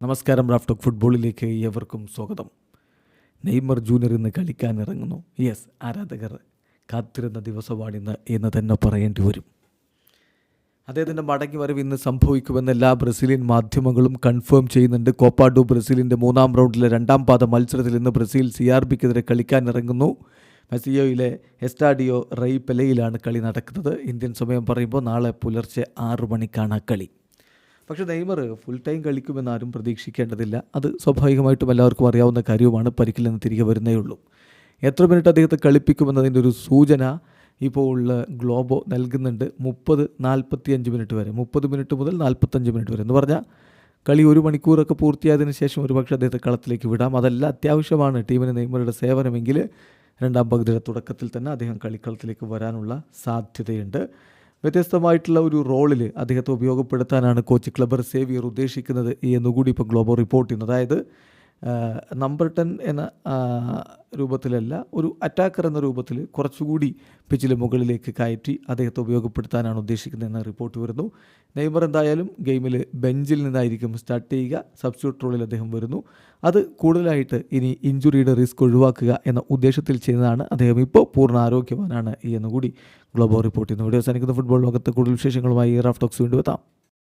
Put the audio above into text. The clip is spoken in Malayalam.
നമസ്കാരം. റാഫ് ടോക്ക് ഫുട്ബോളിലേക്ക് ഏവർക്കും സ്വാഗതം. നെയ്മർ ജൂനിയർ ഇന്ന് കളിക്കാനിറങ്ങുന്നു. യെസ്, ആരാധകർ കാത്തിരുന്ന ദിവസമാണിന്ന് എന്ന് തന്നെ പറയേണ്ടി വരും. അദ്ദേഹത്തിൻ്റെ മടങ്ങി വരവ് ഇന്ന് സംഭവിക്കുമെന്ന് എല്ലാ ബ്രസീലിയൻ മാധ്യമങ്ങളും കൺഫേം ചെയ്യുന്നുണ്ട്. കോപ്പ ഡു ബ്രസീലിൻ്റെ 3-ാം റൗണ്ടിലെ 2-ാം പാദ മത്സരത്തിൽ ഇന്ന് ബ്രസീൽ CR-ക്കെതിരെ കളിക്കാനിറങ്ങുന്നു. മെസിയോയിലെ എസ്റ്റാഡിയോ റൈ പെലയിലാണ് കളി നടക്കുന്നത്. ഇന്ത്യൻ സമയം പറയുമ്പോൾ നാളെ പുലർച്ചെ 6 മണിക്കാണ് കളി. പക്ഷേ നെയ്മർ ഫുൾ ടൈം കളിക്കുമെന്ന് ആരും പ്രതീക്ഷിക്കേണ്ടതില്ല. അത് സ്വാഭാവികമായിട്ടും എല്ലാവർക്കും അറിയാവുന്ന കാര്യമാണ്. പരിക്കിൽ നിന്ന് തിരികെ വരുന്നേ ഉള്ളൂ. എത്ര മിനിറ്റ് അദ്ദേഹത്തെ കളിപ്പിക്കുമെന്നതിൻ്റെ ഒരു സൂചന ഇപ്പോൾ ഗ്ലോബോ നൽകുന്നുണ്ട്. 30-45 മിനിറ്റ് വരെ, 30 മിനിറ്റ് മുതൽ 45 മിനിറ്റ് വരെ എന്ന് പറഞ്ഞാൽ കളി 1 മണിക്കൂറൊക്കെ പൂർത്തിയായതിനു ശേഷം ഒരുപക്ഷെ അദ്ദേഹത്തെ കളത്തിലേക്ക് വിടാം. അതല്ല അത്യാവശ്യമാണ് ടീമിന് നെയ്മറുടെ സേവനമെങ്കിൽ 2-ാം പകുതിയുടെ തുടക്കത്തിൽ തന്നെ അദ്ദേഹം കളിക്കളത്തിലേക്ക് വരാനുള്ള സാധ്യതയുണ്ട്. വ്യത്യസ്തമായിട്ടുള്ള ഒരു റോളിൽ അദ്ദേഹത്തെ ഉപയോഗപ്പെടുത്താനാണ് കോച്ച് ക്ലബർ സേവിയർ ഉദ്ദേശിക്കുന്നത് എന്നുകൂടി ഇപ്പോൾ ഗ്ലോബോ റിപ്പോർട്ട് ചെയ്യുന്നു. അതായത് നമ്പർ 10 എന്ന രൂപത്തിലല്ല, ഒരു അറ്റാക്കർ എന്ന രൂപത്തിൽ കുറച്ചുകൂടി പിച്ചിൽ മുകളിലേക്ക് കയറ്റി അദ്ദേഹത്തെ ഉപയോഗപ്പെടുത്താനാണ് ഉദ്ദേശിക്കുന്നതെന്ന് റിപ്പോർട്ട് വരുന്നു. നെയ്മർ എന്തായാലും ഗെയിമിൽ ബെഞ്ചിൽ നിന്നായിരിക്കും സ്റ്റാർട്ട് ചെയ്യുക. സബ്സ്റ്റിറ്റ്യൂട്ട് റോളിൽ അദ്ദേഹം വരുന്നു. അത് കൂടുതലായിട്ട് ഇനി ഇഞ്ചുറിയുടെ റിസ്ക് ഒഴിവാക്കുക എന്ന ഉദ്ദേശത്തിൽ ചെയ്യുന്നതാണ്. അദ്ദേഹം ഇപ്പോൾ പൂർണ്ണ ആരോഗ്യവാനാണ് എന്നുകൂടി ഗ്ലോബോ റിപ്പോർട്ട് ചെയ്യുന്നു. വീഡിയോ അവസാനിക്കുന്ന ഫുട്ബോൾ ലോകത്ത് കൂടുതൽ വിശേഷങ്ങളുമായി റാഫ് ടോക്സ് വീണ്ടും എത്താം.